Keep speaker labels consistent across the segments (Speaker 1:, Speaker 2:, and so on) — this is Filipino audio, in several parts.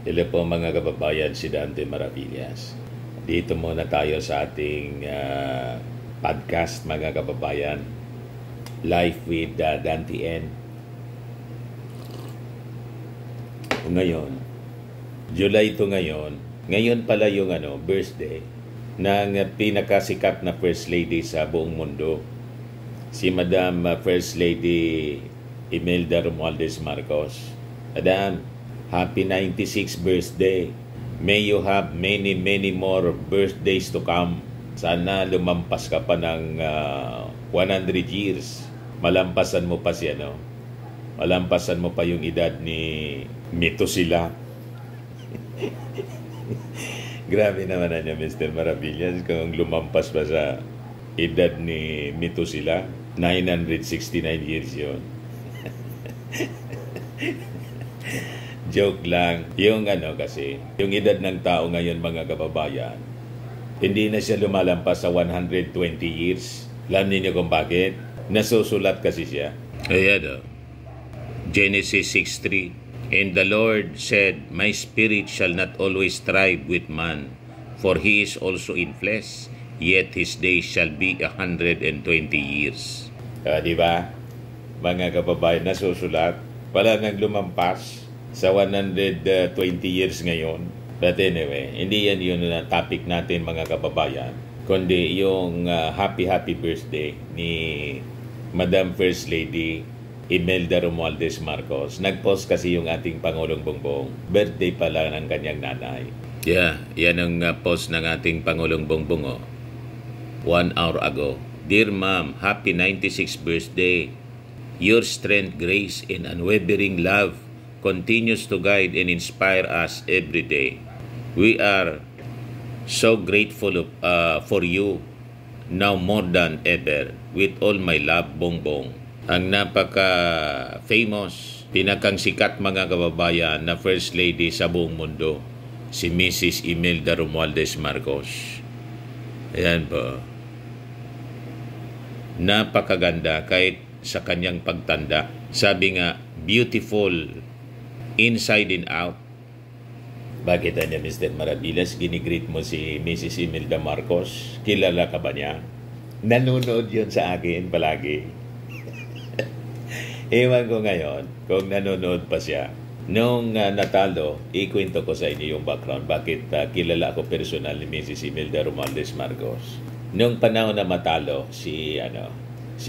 Speaker 1: Hello po mga kababayan, si Dante Maravillas. Dito muna tayo sa ating podcast mga kababayan. Life with Dante N. Ngayon, July ito ngayon. Ngayon pala yung birthday ng pinakasikat na First Lady sa buong mundo. Si Madam First Lady Imelda Romualdez Marcos. Madam, happy 96th birthday. May you have many more birthdays to come. Sana lumampas ka pa ng 100 years. Malampasan mo pa siya, no? Malampasan mo pa yung edad ni Methuselah. Grabe naman na niya, Mr. Maravillas, kung lumampas pa sa edad ni Methuselah. 969 years yun. Joke lang. Yung kasi, yung edad ng tao ngayon mga kababayan, hindi na siya lumalampas sa 120 years. Alam niyo kung bakit? Nasusulat kasi siya. Ayan Genesis 6:3. And the Lord said, My spirit shall not always strive with man, for he is also in flesh, yet his days shall be 120 years. Di ba? Mga kababayan, nasusulat. Wala nang lumampas sa 120 years ngayon. But anyway, hindi yan yun na topic natin mga kababayan, kundi yung happy birthday ni Madam First Lady Imelda Romualdez Marcos. Nag-post kasi yung ating Pangulong Bongbong. Birthday pala ng kanyang nanay. Yeah, yan ang post ng ating Pangulong Bongbong 1 hour ago. Dear Ma'am, happy 96th birthday. Your strength, grace, and unwavering love continues to guide and inspire us every day. We are so grateful for you now more than ever. With all my love, Bongbong. Ang napaka-famous, pinakang sikat mga kababayan na First Lady sa buong mundo, si Mrs. Imelda Romualdez Marcos. Ayan po. Napakaganda kahit sa kanyang pagtanda. Sabi nga, beautiful inside and out. Bakit niya, Mr. Maravillas, ginigreet mo si Mrs. Imelda Marcos? Kilala ka ba niya? Nanonood yun sa akin palagi. Ewan ko ngayon kung nanonood pa siya. Nung natalo, ikwento ko sa inyo yung background. Bakit kilala ko personal ni Mrs. Imelda Romualdez Marcos. Nung panahon na matalo si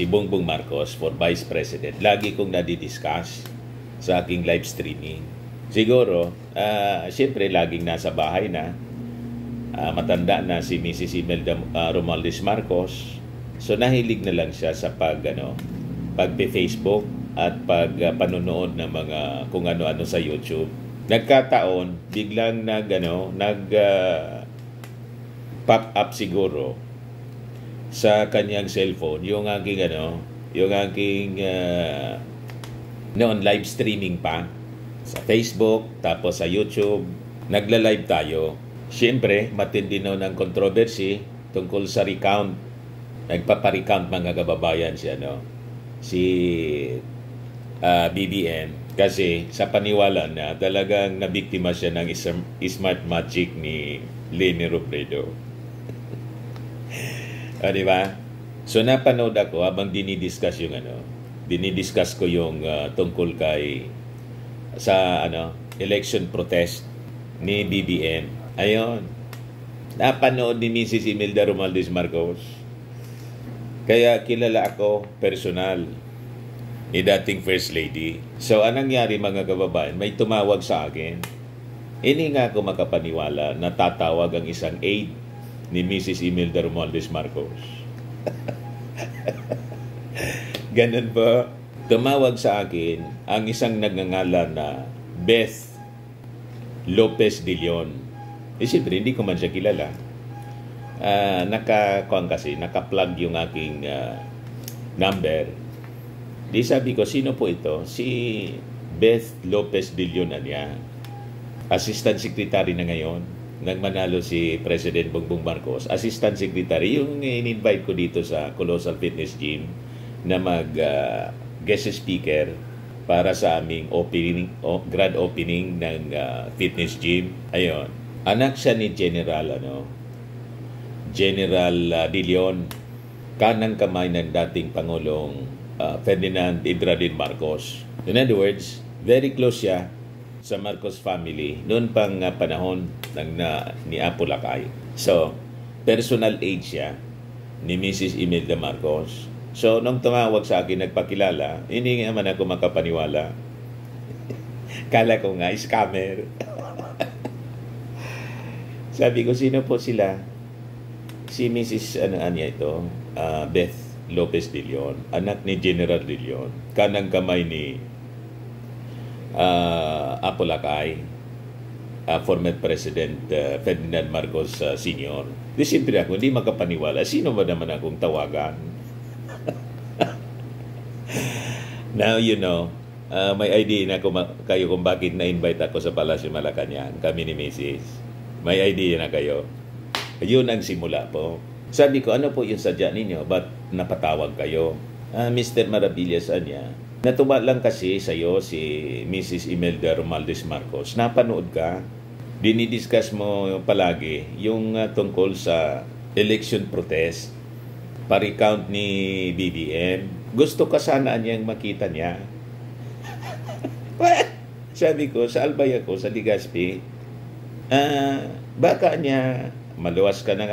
Speaker 1: Bongbong Marcos for Vice President, lagi kong nadidiscuss sa aking live streaming. Siguro, siyempre laging nasa bahay na. Matanda na si Mrs. Imelda Romualdez Marcos. So nahilig na lang siya sa pagpe-Facebook at panonood ng mga kung ano-ano sa YouTube. Nagkataon, biglang pop up siguro sa kanyang cellphone yung aking noon live streaming pa sa Facebook, tapos sa YouTube. Nagla-live tayo. Siyempre, matindi na ng controversy tungkol sa recount. Nagpapa-recount mga kababayan si BBM, kasi sa paniwala na talagang nabiktima siya ng smart magic ni Leni Robredo. Di ba? So napanood ako habang dinidiscuss ko yung tungkol sa election protest ni BBM. Ayun. Napanood ni Mrs. Imelda Romualdez Marcos. Kaya kilala ako personal ni dating First Lady. So, anong nangyari mga kababayan? May tumawag sa akin. Hindi nga ako makapaniwala na tatawag ang isang aide ni Mrs. Imelda Romualdez Marcos. Ganun po. Tumawag sa akin ang isang nagngangalan na Beth Lopez de Leon. Siyempre, hindi ko man siya kilala. Naka-plug yung aking number. Di sabi ko, sino po ito? Si Beth Lopez de Leon niya. Assistant Secretary na ngayon. Nagmanalo si President Bongbong Marcos. Assistant Secretary, yung in-invite ko dito sa Colossal Fitness Gym na guest speaker para sa aming grand opening ng fitness gym. Ayun. Anak siya ni General De Leon, kanang kamay ng dating Pangulong Ferdinand Idradin Marcos. In other words, very close siya sa Marcos family noon pang panahon ni Apo Lakay. So, personal aide siya ni Mrs. Imelda Marcos. So, nung tumawag sa akin, nagpakilala, hindi nga man ako makapaniwala. Kala ko nga, scammer. Sabi ko, sino po sila? Si Mrs. Beth Lopez de Leon, anak ni General de Leon, kanang kamay ni Apo Lakay, former President Ferdinand Marcos Sr. Di siyempre ako, hindi makapaniwala. Sino ba naman akong tawagan? Now, you know, may idea na kayo kung bakit na-invite ako sa Palasyo Malacanang, kami ni Mrs. May idea na kayo. Yun ang simula po. Sabi ko, ano po yung sadya ninyo? Ba't napatawag kayo? Mr. Maravillas, anya. Natuwa lang kasi sa'yo si Mrs. Imelda Romualdez Marcos. Napanood ka? Dinidiscuss mo palagi yung tungkol sa election protest, pa-recount ni BBM. Gusto ka sana niyang makita niya. Sabi ko, sa Albay ako, sa Legazpi, baka niya maluwas ka ng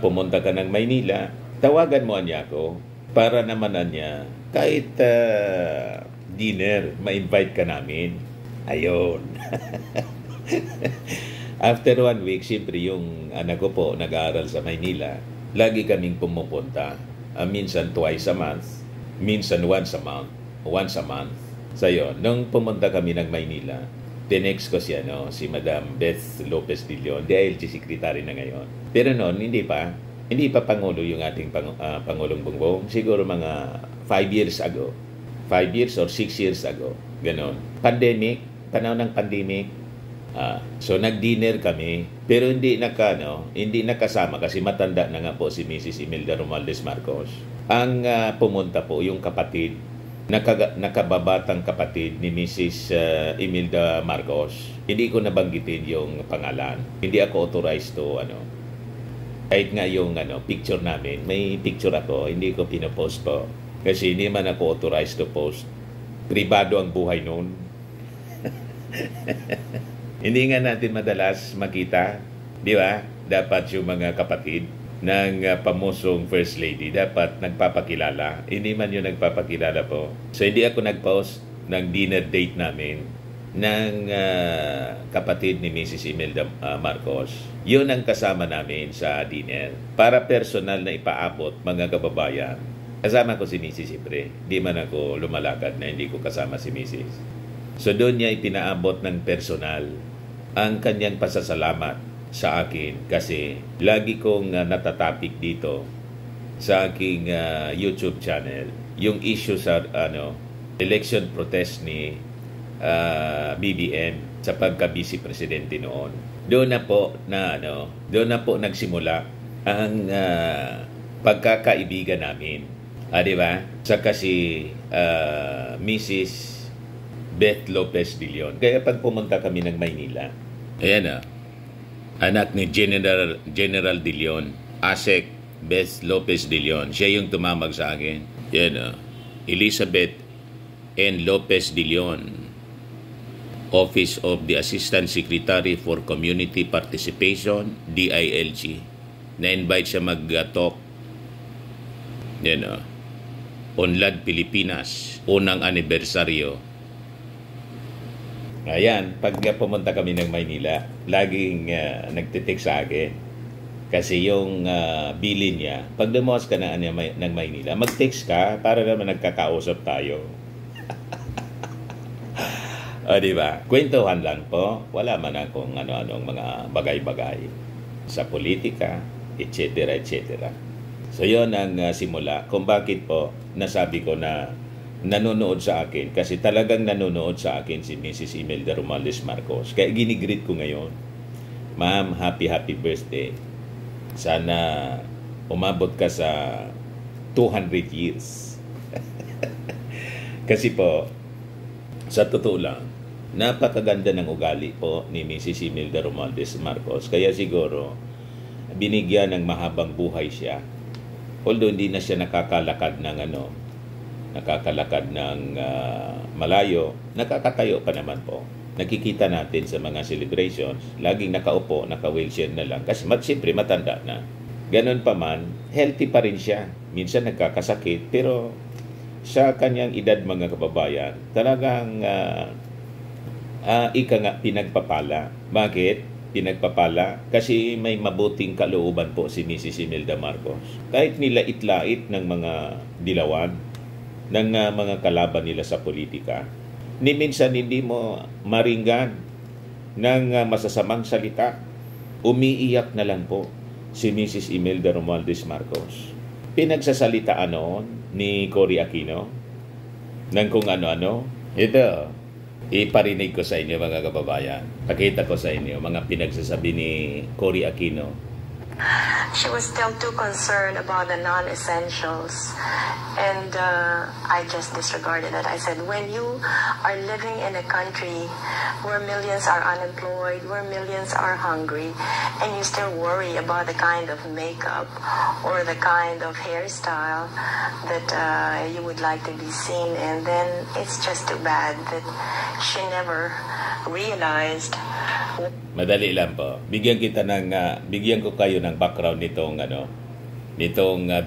Speaker 1: pumunta ka ng Maynila, tawagan mo niya ako para naman niya kahit dinner, ma-invite ka namin. Ayun. After 1 week, siyempre yung anak ko po nag-aaral sa Maynila, lagi kaming pumupunta. Minsan twice a month, minsan once a month. So yun, nung pumunta kami ng Maynila, tinext ko siya, si Madam Beth Lopez de Leon, DILG Secretary na ngayon. Pero noon, hindi pa Pangulo yung ating Pangulong Bongbong. Siguro mga 5 years ago. 5 years or 6 years ago. Ganon. Panahon ng pandemic. So nag-dinner kami, pero hindi nakasama kasi matanda na nga po si Mrs. Imelda Romualdez Marcos. Ang pumunta po yung kapatid, nakababatang kapatid ni Mrs. Imelda Marcos. Hindi ko nabanggitin yung pangalan. Hindi ako authorized to kahit nga yung picture namin, may picture ako, hindi ko pinopost po. Kasi hindi man ako authorized to post. Pribado ang buhay noon. Hindi nga natin madalas makita, di ba? Dapat yung mga kapatid ng pamusong First Lady, dapat nagpapakilala. Hindi man yung nagpapakilala po. So hindi ako nag-post ng dinner date namin ng kapatid ni Mrs. Imelda Marcos. Yun ang kasama namin sa dinner. Para personal na ipaabot, mga kababayan. Kasama ko si Mrs. siyempre. Di man ako lumalakad na hindi ko kasama si Mrs. So doon niya ipinaabot ng personal ang kanyang pasasalamat sa akin kasi lagi kong natatapik dito sa aking YouTube channel yung issue sa election protest ni BBM sa pagka-vice presidente noon. Doon na po nagsimula ang pagkakaibigan namin. Di ba? Saka si Mrs. Beth Lopez de Leon. Kaya pag pumunta kami ng Maynila, ayan anak ni General de Leon, Asek Beth Lopez de Leon. Siya yung tumamag sa akin. Yan Elizabeth N. Lopez de Leon, Office of the Assistant Secretary for Community Participation, DILG. Na-invite siya mag-talk Unlad Pilipinas, unang anibersaryo. Ayan, pag pumunta kami ng Maynila, laging nagtitik sa akin. Kasi yung bilin niya, pag dumuwas ka ng Maynila, mag-text ka para naman nagkakausap tayo. Diba? Kwentuhan lang po. Wala man akong ano-anong mga bagay-bagay sa politika, etc. etc. So yun ang simula. Kung bakit po nasabi ko na nanonood sa akin. Kasi talagang nanonood sa akin si Mrs. Imelda Romualdez Marcos. Kaya ginigreet ko ngayon. Ma'am, happy birthday. Sana umabot ka sa 200 years. Kasi po, sa totoo lang, napakaganda ng ugali po ni Mrs. Imelda Romualdez Marcos. Kaya siguro, binigyan ng mahabang buhay siya. Although hindi na siya nakakalakad ng malayo, nakakatayo pa naman po. Nakikita natin sa mga celebrations, laging nakaupo, naka-wheelchair na lang. Kasi siyempre matanda na. Ganon pa man, healthy pa rin siya. Minsan nagkakasakit, pero sa kanyang edad mga kababayan, talagang pinagpapala. Bakit? Pinagpapala kasi may mabuting kalooban po si Mrs. Imelda Marcos. Kahit nilait-lait ng mga dilawan, ng mga kalaban nila sa politika, ni minsan hindi mo maringgan ng masasamang salita. Umiiyak na lang po si Mrs. Imelda Romualdez Marcos. Pinagsasalitaan noon ni Cory Aquino ng kung ano-ano. Ito, iparinig ko sa inyo mga kababayan. Pakita ko sa inyo mga pinagsasabi ni Cory Aquino.
Speaker 2: She was still too concerned about the non-essentials, and I just disregarded that. I said, when you are living in a country where millions are unemployed, where millions are hungry, and you still worry about the kind of makeup or the kind of hairstyle that you would like to be seen in, then it's just too bad that she never realized.
Speaker 1: Madali lang po. Bigyan ko kayo ng background nitong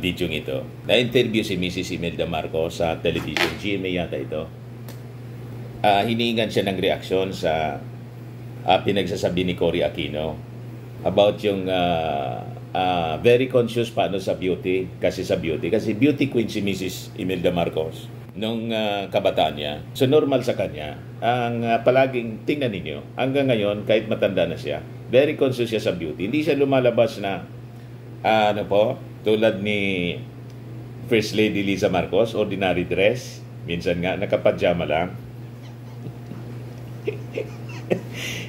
Speaker 1: video ito. Na-interview si Mrs. Imelda Marcos sa television, GMA yata ito. Hinihingan siya ng reaksyon sa pinagsasabi ni Cory Aquino about yung very conscious paano sa beauty. Kasi beauty queen si Mrs. Imelda Marcos nung kabataan niya. So normal sa kanya ang palaging tingnan ninyo hanggang ngayon kahit matanda na siya, very conscious siya sa beauty. Hindi siya lumalabas na tulad ni First Lady Liza Marcos, ordinary dress, minsan nga nakapajama lang.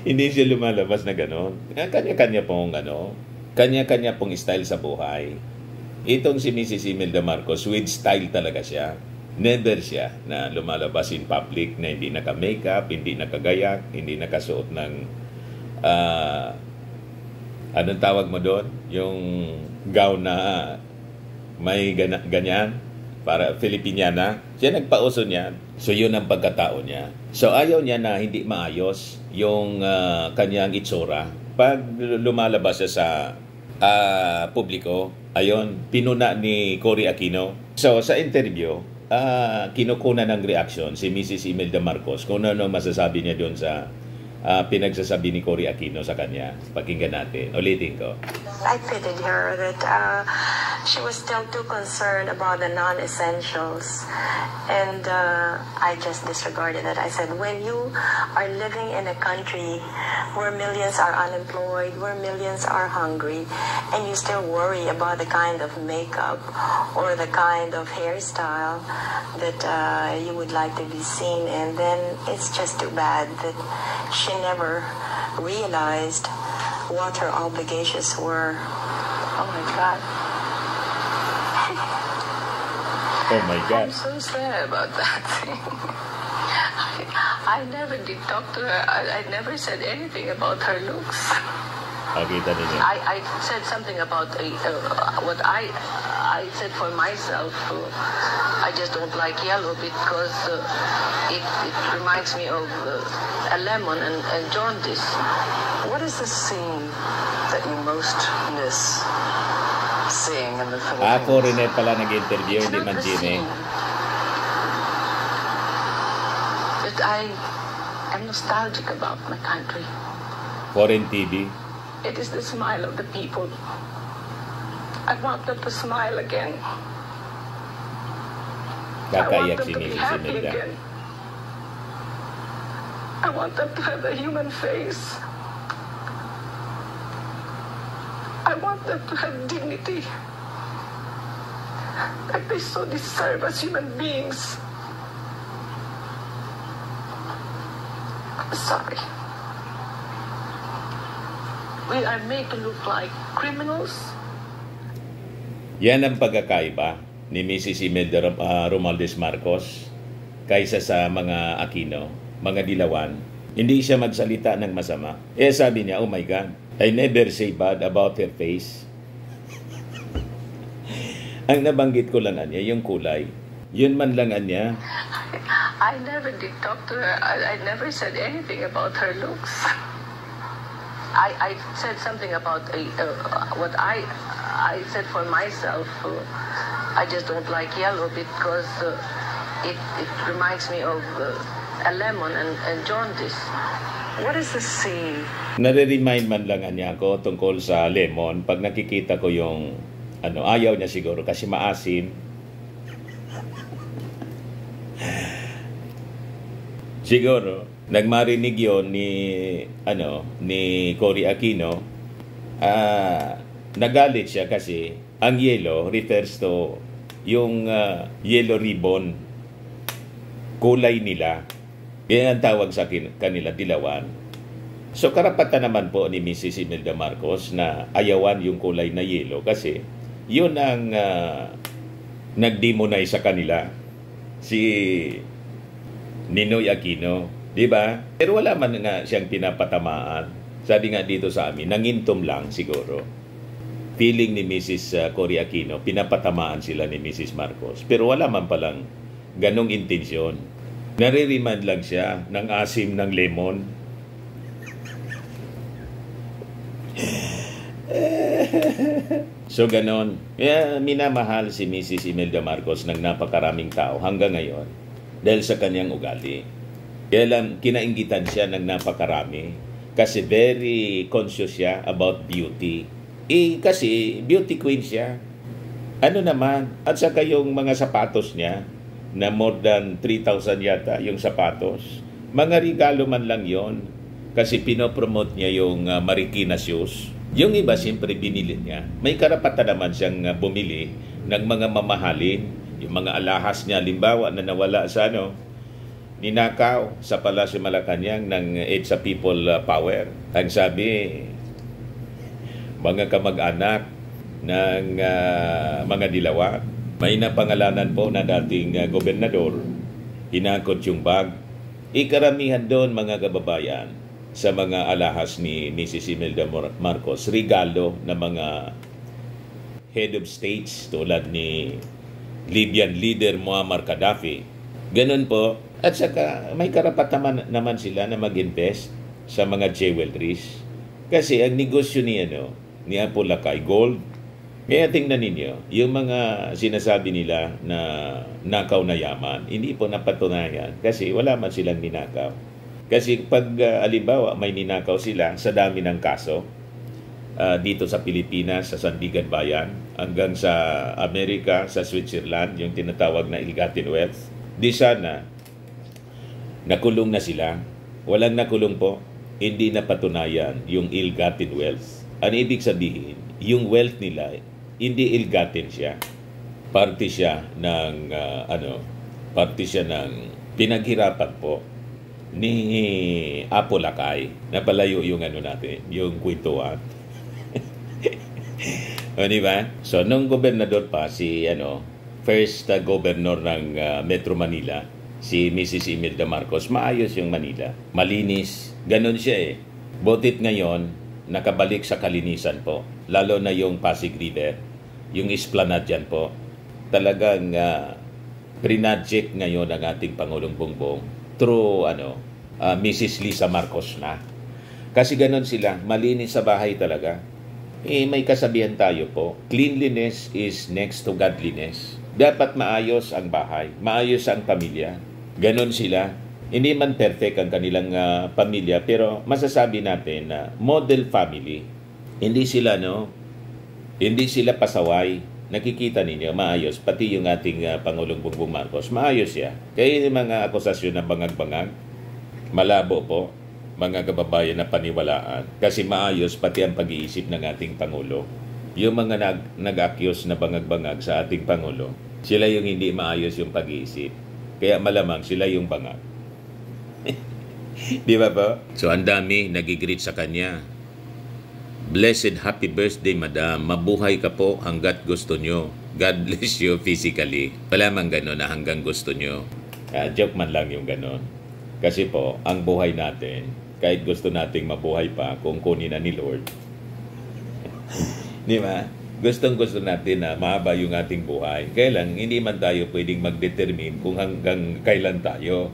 Speaker 1: Hindi siya lumalabas na gano'n. Kanya-kanya pong style sa buhay. Itong si Mrs. Imelda Marcos, with style talaga siya. Never siya na lumalabas in public na hindi naka-makeup, hindi nakagayak, hindi nakasuot ng anong tawag mo doon? Yung gown na may ganyan, para Filipiniana. Siya nagpauso niya. So yun ang pagkatao niya. So ayaw niya na hindi maayos yung kanyang itsura. Pag lumalabas siya sa publiko, ayon, pinuna ni Cory Aquino. So sa interview, kinukuna ng reaksyon si Mrs. Imelda Marcos kung ano masasabi niya doon sa pinagsasabi ni Cory Aquino sa kanya. Pakinggan natin. Ulitin ko.
Speaker 2: I pitied her that she was still too concerned about the non-essentials, and I just disregarded that. I said, when you are living in a country where millions are unemployed, where millions are hungry, and you still worry about the kind of makeup or the kind of hairstyle that you would like to be seen in, then it's just too bad that she never realized what her obligations were. Oh my God.
Speaker 1: Oh my God.
Speaker 2: I'm so sad about that thing. I never did talk to her. I never said anything about her looks.
Speaker 1: Kita ninyo.
Speaker 2: I said something about what I said for myself. I just don't like yellow because it reminds me of a lemon and jaundice. What is the scene that you most miss seeing in the Philippines?
Speaker 1: Foreigner pala nag-interview, hindi man Gine.
Speaker 2: But I am nostalgic about my country.
Speaker 1: Foreign TV.
Speaker 2: It is the smile of the people. I want them to smile again.
Speaker 1: Kakayak
Speaker 2: I want them
Speaker 1: si
Speaker 2: to be
Speaker 1: Mrs.
Speaker 2: happy
Speaker 1: Imelda.
Speaker 2: again. I want them to have a human face. I want them to have dignity. Like they so deserve as human beings. Sorry. We are made to look like criminals.
Speaker 1: Yan ang pagkakaiba ni Mrs. Imelda Romualdez Marcos kaysa sa mga Aquino, mga Dilawan. Hindi siya magsalita ng masama. Sabi niya, oh my God, I never say bad about her face. Ang nabanggit ko lang niya, yung kulay. Yun man lang niya.
Speaker 2: I never did talk to her. I never said anything about her looks. I said something about what I said for myself. I just don't like yellow because it reminds me of a lemon and jaundice. What is the C?
Speaker 1: Nare-remind man lang niya ako tungkol sa lemon. Pag nakikita ko yung ayaw niya siguro kasi maasim. Siguro, nagmarinig yon ni Cory Aquino. Nagalit siya kasi ang yellow refers to yung yellow ribbon. Kulay nila. Yan ang tawag sa kanila, Dilawan. So karapatan naman po ni Mrs. Imelda Marcos na ayawan yung kulay na yellow kasi yun ang nag-demonize sa kanila. Si Ninoy Aquino, di ba? Pero wala man nga siyang pinapatamaan. Sabi nga dito sa amin, nangintom lang siguro. Feeling ni Mrs. Cory Aquino, pinapatamaan sila ni Mrs. Marcos. Pero wala man palang ganong intensyon. Nare-remind lang siya ng asim ng lemon. So ganon. Minamahal si Mrs. Imelda Marcos ng napakaraming tao hanggang ngayon dahil sa kanyang ugali. Kaya lang kinainggitan siya ng napakarami kasi very conscious siya about beauty. Kasi beauty queen siya. Ano naman? At saka yung mga sapatos niya na more than 3,000 yata yung sapatos. Mga regalo man lang yon kasi pinopromote niya yung Marikina shoes. Yung iba siyempre binili niya. May karapatan naman siyang bumili ng mga mamahalin. Yung mga alahas niya, limbawa na nawala sa ninakaw sa Palasyo Malacanang ng EDSA People Power. Ang sabi, mga kamag-anak ng mga Dilawan, may napangalanan po na dating gobernador, hinakot yung bag. Ikaramihan doon mga kababayan sa mga alahas ni Mrs. Imelda Marcos, regalo ng mga head of states tulad ni Libyan leader Muammar Gaddafi. Ganun po. At saka may karapatan naman sila na mag-invest sa mga jewelries. Kasi ang negosyo ni Apo Lakay, gold. Kaya tingnan ninyo, yung mga sinasabi nila na nakaw na yaman, hindi po napatunayan kasi wala man silang ninakaw. Kasi pag alimbawa may ninakaw sila sa dami ng kaso, dito sa Pilipinas, sa Sandigan Bayan, hanggang sa Amerika, sa Switzerland, yung tinatawag na ill-gotten wealth, di sana nakulong na sila. Walang nakulong po, hindi napatunayan yung ill-gotten wealth. Ano ibig sabihin? Yung wealth nila, hindi ill-gotten siya. Parte siya ng, parte siya ng pinaghirapan po ni Apo Lakay. Napalayo yung natin, yung kwentuhan. O, di ba? So, nung gobernador pa, first governor ng Metro Manila, si Mrs. Imelda Marcos, maayos yung Manila. Malinis. Ganon siya Butit ngayon, nakabalik sa kalinisan po. Lalo na yung Pasig River, yung Esplanade dyan po. Talagang prinadject ngayon ang ating Pangulong Bongbong through Mrs. Lisa Marcos na. Kasi ganon sila, malinis sa bahay talaga. May kasabihan tayo po, cleanliness is next to godliness. Dapat maayos ang bahay, maayos ang pamilya. Ganon sila. Hindi man perfect ang kanilang pamilya, pero masasabi natin na model family. Hindi sila pasaway. Nakikita ninyo, maayos. Pati yung ating Pangulong Bongbong Marcos, maayos siya. Kaya yung mga akusasyon ng bangag-bangag, malabo po, mga kababayan na paniwalaan. Kasi maayos pati ang pag-iisip ng ating Pangulo. Yung mga nag-accuse na bangag-bangag sa ating Pangulo, sila yung hindi maayos yung pag-iisip. Kaya malamang sila yung bangag. Di ba po? So ang dami nagigreet sa kanya. Blessed happy birthday, madam. Mabuhay ka po hanggat gusto nyo. God bless you physically. Wala mang gano'n na hanggang gusto nyo. Joke man lang yung ganon. Kasi po, ang buhay natin, kahit gusto nating mabuhay pa, kung kunin na ni Lord, di ba? Gustong-gusto natin na mahaba yung ating buhay. Kaya lang, hindi man tayo pwedeng mag-determine kung hanggang kailan tayo.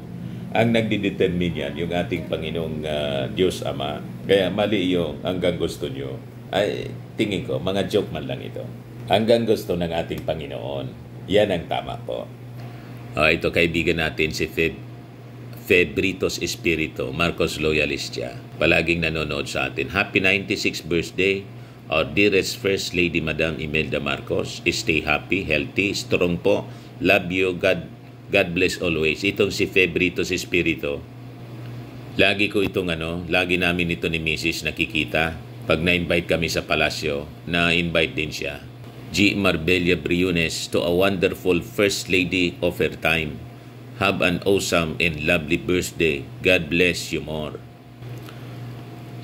Speaker 1: Ang nagdidetermine yan, yung ating Panginoong Diyos Ama. Kaya mali yung hanggang gusto nyo. Ay, tingin ko, mga joke man lang ito. Hanggang gusto ng ating Panginoon. Yan ang tama po. Ito kaibigan natin si Febritos Espiritu, Marcos Loyalist siya. Palaging nanonood sa atin. Happy 96th birthday, our dearest First Lady Madam Imelda Marcos. Stay happy, healthy, strong po. Love you, God bless always. Itong si Febritos Espiritu, lagi ko itong lagi namin ito ni Mrs. nakikita. Pag na-invite kami sa palasyo, na-invite din siya. G. Marbella Briones, to a wonderful First Lady of her time. Have an awesome and lovely birthday. God bless you more.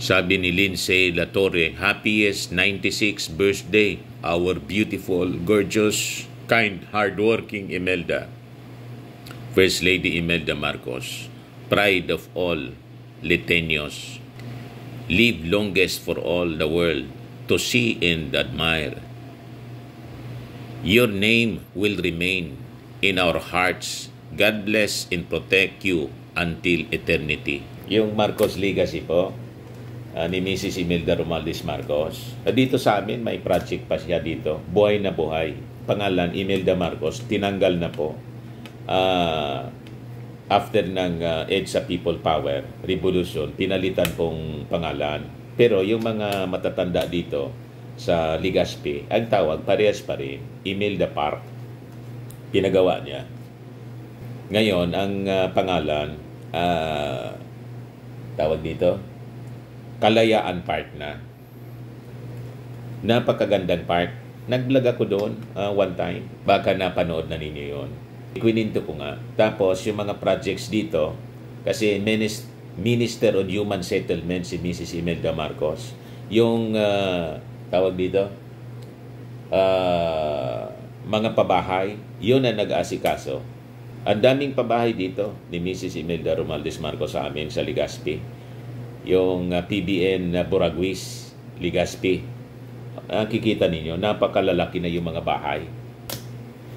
Speaker 1: Sabi ni Lindsay Latorre, happiest 96th birthday, our beautiful, gorgeous, kind, hardworking Imelda. First Lady Imelda Marcos, pride of all Liteños. Live longest for all the world to see and admire. Your name will remain in our hearts. God bless and protect you until eternity. Yung Marcos Legacy po, ni Mrs. Imelda Romualdez Marcos. Dito sa amin, may project pa siya dito. Buhay na buhay. Pangalan, Imelda Marcos. Tinanggal na po. After ng EDSA People Power Revolution, pinalitan pong pangalan. Pero yung mga matatanda dito sa Legazpi, ang tawag, parehas pa rin, Imelda Park. Pinagawa niya. Ngayon, ang pangalan, tawag dito, Kalayaan Park na. Napakagandang park. Nag-vlog ako doon one time. Baka napanood na ninyo yun. Ikuininto ko nga. Tapos, yung mga projects dito, kasi Minister on Human Settlement si Mrs. Imelda Marcos. Yung, tawag dito, mga pabahay, yun ang nag-aasikaso. Ang daming pabahay dito ni Mrs. Imelda Romualdez Marcos sa amin sa Legazpi. Yung PBN Buraguis, Legazpi. Kikita ninyo, napakalalaki na yung mga bahay.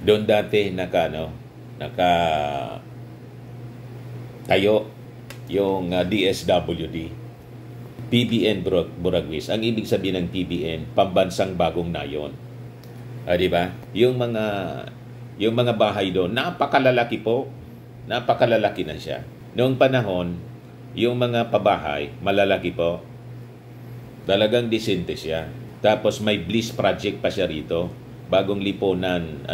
Speaker 1: Doon dati tayo yung DSWD. PBN Buraguis. Ang ibig sabihin ng PBN, Pambansang Bagong Nayon. Di ba? Yung mga bahay doon, napakalalaki po. Napakalalaki na siya. Noong panahon, yung mga pabahay, malalaki po. Talagang disente siya. Tapos may Bliss Project pa siya rito. Bagong lipunan,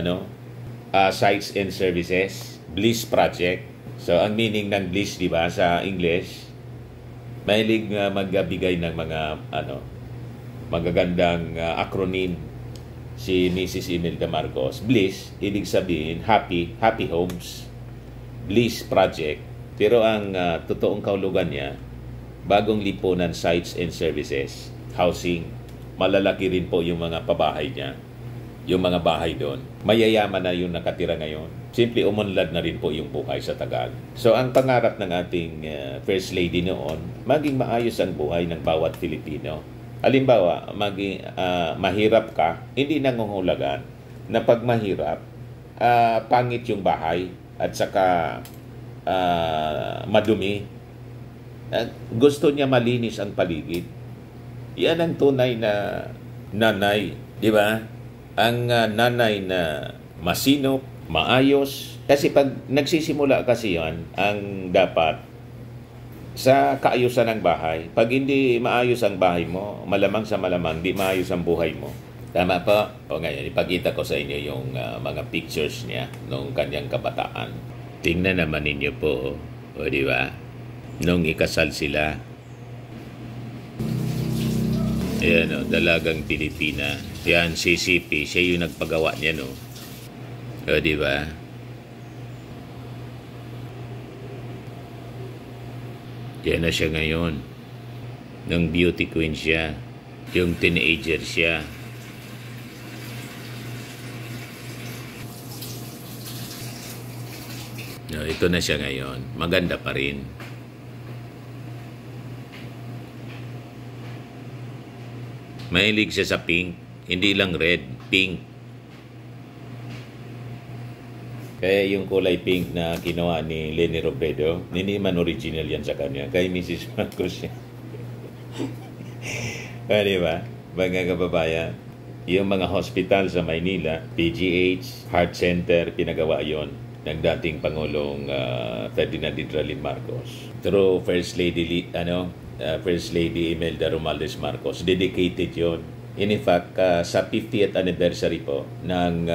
Speaker 1: sites and services. Bliss Project. So, ang meaning ng Bliss, di ba, sa English, mahilig magbigay ng mga, magagandang acronym si Mrs. Imelda Marcos. Bliss, ibig sabihin, happy homes. Bliss Project. Pero ang totoong kahulugan niya, bagong lipunan sites and services, housing. Malalaki rin po yung mga pabahay niya. Yung mga bahay doon. Mayayaman na yung nakatira ngayon. Simple umunlad na rin po yung buhay sa Tagal. So ang pangarap ng ating First Lady noon, maging maayos ang buhay ng bawat Pilipino. Halimbawa, mahirap ka, hindi nangungulagan na pag mahirap, pangit yung bahay at saka madumi. Gusto niya malinis ang paligid. Yan ang tunay na nanay, di ba? Ang nanay na masinop, maayos. Kasi pag nagsisimula kasi yan, ang dapat sa kaayusan ng bahay. Pag hindi maayos ang bahay mo, malamang sa malamang, di maayos ang buhay mo. Tama po? O ngayon, ipakita ko sa inyo yung mga pictures niya noong kanyang kabataan. Tingnan naman ninyo po, o di ba? Nung ikasal sila, ayan o, dalagang Pilipina. Yan, CCP, siya yung nagpagawa niya, no? O di ba? Yan na siya ngayon. Nung beauty queen siya. Yung teenager siya. No, ito na siya ngayon. Maganda pa rin. Mahilig siya sa pink. Hindi lang red, pink. Kaya yung kulay pink na ginawa ni Leni Robredo, hindi man original yan sa kanya. Kay Mrs. Marcos yan. Di ba? Mga kababayan, yung mga hospital sa Maynila, PGH, Heart Center, pinagawa yon ng dating Pangulong Ferdinand Hidralin Marcos. Through First Lady Imelda Romualdez Marcos, dedicated yon. In fact, sa 50th anniversary po ng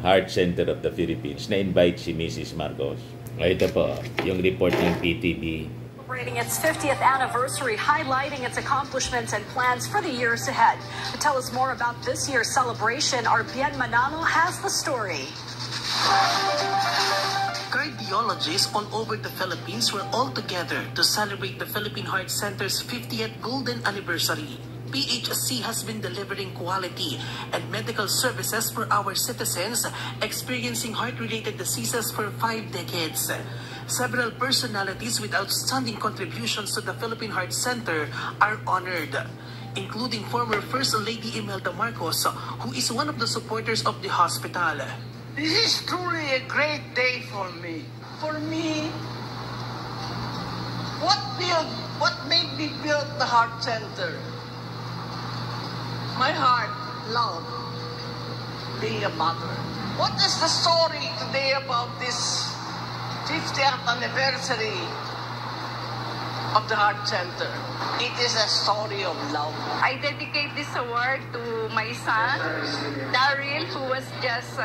Speaker 1: Heart Center of the Philippines, na-invite si Mrs. Marcos. Ito po, yung report ng PTV.
Speaker 3: Celebrating its 50th anniversary, highlighting its accomplishments and plans for the years ahead. To tell us more about this year's celebration, our Bien Manalo has the story.
Speaker 4: Cardiologists all over the Philippines were all together to celebrate the Philippine Heart Center's 50th golden anniversary. PHC has been delivering quality and medical services for our citizens experiencing heart-related diseases for 5 decades. Several personalities with outstanding contributions to the Philippine Heart Center are honored, including former First Lady Imelda Marcos, who is one of the supporters of the hospital.
Speaker 5: This is truly a great day for me. For me, what made me build the Heart Center? My heart loved being a mother. What is the story today about this 50th anniversary of the Heart Center? It is a story of love.
Speaker 6: I dedicate this award to my son, Daryl, who was just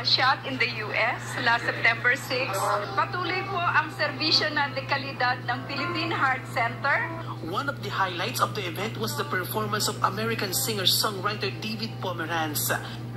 Speaker 6: shot in the US last September 6. Patuloy po ang serbisyo na dekalidad ng Philippine Heart Center.
Speaker 4: One of the highlights of the event was the performance of American singer-songwriter David Pomeranz.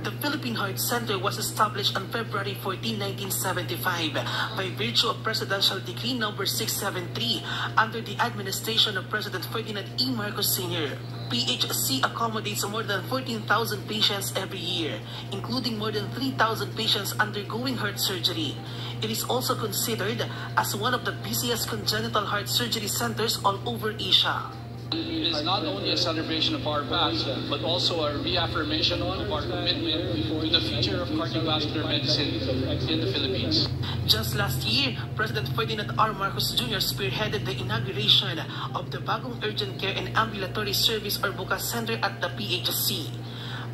Speaker 4: The Philippine Heart Center was established on February 14, 1975 by virtue of Presidential Decree No. 673 under the administration of President Ferdinand E. Marcos Sr. PHC accommodates more than 14,000 patients every year, including more than 3,000 patients undergoing heart surgery. It is also considered as one of the busiest congenital heart surgery centers all over Asia.
Speaker 7: It is not only a celebration of our past, but also a reaffirmation of our commitment to the future of cardiovascular medicine in the Philippines.
Speaker 4: Just last year, President Ferdinand R. Marcos Jr. spearheaded the inauguration of the Bagong Urgent Care and Ambulatory Service or BUCA Center at the PHC.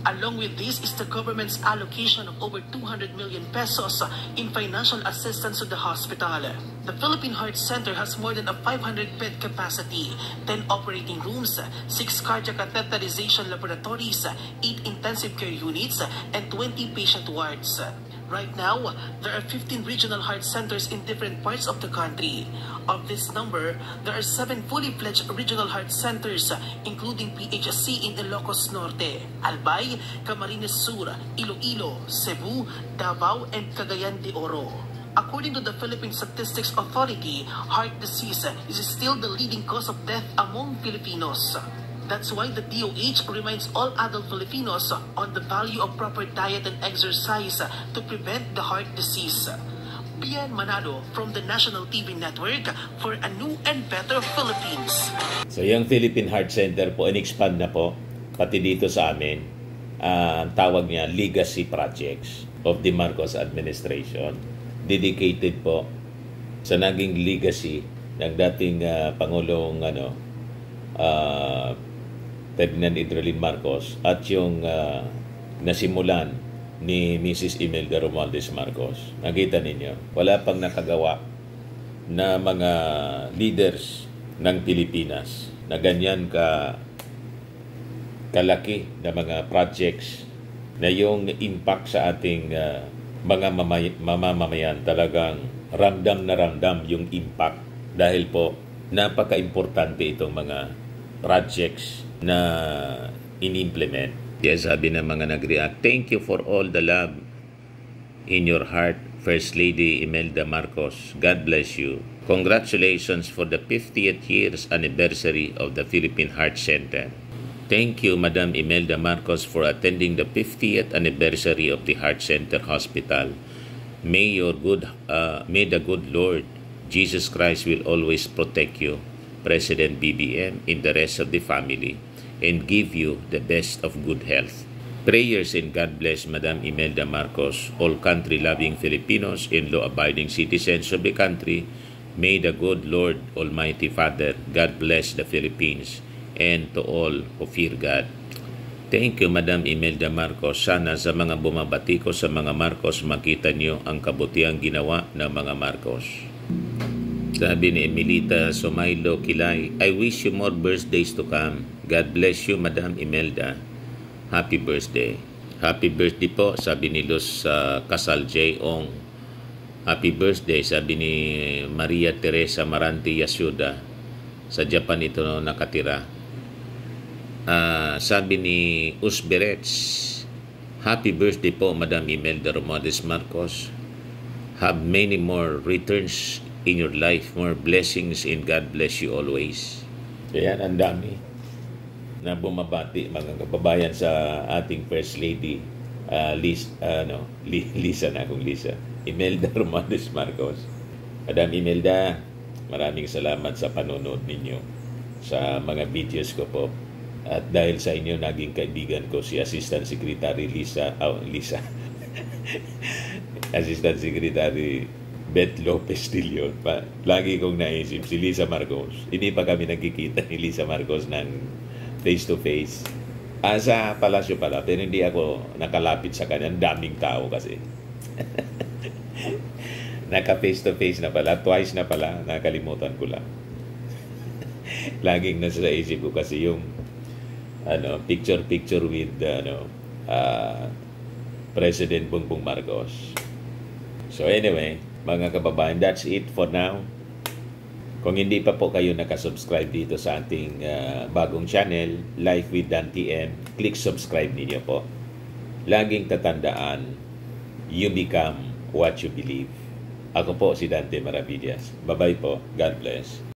Speaker 4: Along with this is the government's allocation of over 200 million pesos in financial assistance to the hospital. The Philippine Heart Center has more than a 500-bed capacity, 10 operating rooms, 6 cardiac catheterization laboratories, 8 intensive care units, and 20 patient wards. Right now, there are 15 regional heart centers in different parts of the country. Of this number, there are 7 fully fledged regional heart centers, including PHC in Ilocos Norte, Albay, Camarines Sur, Iloilo, Cebu, Davao, and Cagayan de Oro. According to the Philippine Statistics Authority, heart disease is still the leading cause of death among Filipinos. That's why the DOH reminds all adult Filipinos on the value of proper diet and exercise to prevent the heart disease. Bien Manalo from the National TV Network for a new and better Philippines.
Speaker 1: So yung Philippine Heart Center po, in-expand na po, pati dito sa amin, ang tawag niya Legacy Projects of the Marcos Administration. Dedicated po sa naging legacy ng dating Pangulong Ferdinand Hidralin Marcos at yung nasimulan ni Mrs. Imelda Romualdez Marcos. Nakita ninyo, wala pang nakagawa na mga leaders ng Pilipinas na ganyan kalaki na mga projects na yung impact sa ating mga mamamayan talagang ramdam na ramdam yung impact dahil po napaka-importante itong mga projects na in-implement. Yes, sabi ng mga nag-react, thank you for all the love in your heart, First Lady Imelda Marcos. God bless you. Congratulations for the 50th year's anniversary of the Philippine Heart Center. Thank you, Madam Imelda Marcos, for attending the 50th anniversary of the Heart Center Hospital. May the good Lord Jesus Christ will always protect you, President BBM, and the rest of the family, and give you the best of good health. Prayers and God bless Madam Imelda Marcos, all country-loving Filipinos and law-abiding citizens of the country. May the good Lord Almighty Father, God bless the Philippines, and to all who fear God. Thank you, Madam Imelda Marcos. Sana sa mga bumabati ko sa mga Marcos, makita niyo ang kabutiang ginawa ng mga Marcos. Sabi ni Emilita Somailo Kilay, I wish you more birthdays to come. God bless you, Madam Imelda. Happy birthday. Happy birthday po, sabi ni Luz Kasal J. Ong. Happy birthday, sabi ni Maria Teresa Maranti Yasuda. Sa Japan ito nakatira. Sabi ni Usberets, happy birthday po, Madam Imelda Romualdez Marcos. Have many more returns in your life, more blessings, and God bless you always. Ayan, ang dami na bumabati mga kababayan sa ating First Lady, Lisa na kung Lisa, Imelda Romualdez Marcos. Madam Imelda, maraming salamat sa panonood ninyo sa mga videos ko po. At dahil sa inyo, naging kaibigan ko si Assistant Secretary Lisa Assistant Secretary Beth Lopez Dillon. Lagi kong naisip si Lisa Marcos. Hindi pa kami nagkikita ni Lisa Marcos ng face-to-face. Sa palasyo pala, pero hindi ako nakalapit sa kanya. Ang daming tao kasi. Naka-face-to-face na pala. Twice na pala. Nakalimutan ko lang. Laging nasa isip ko kasi yung picture-picture with President Bongbong Marcos. So anyway, mga kababayan, that's it for now. Kung hindi pa po kayo nakasubscribe dito sa ating bagong channel, Life with Dan TM, click subscribe ninyo po. Laging tatandaan, you become what you believe. Ako po si Dante Maravillas. Bye-bye po. God bless.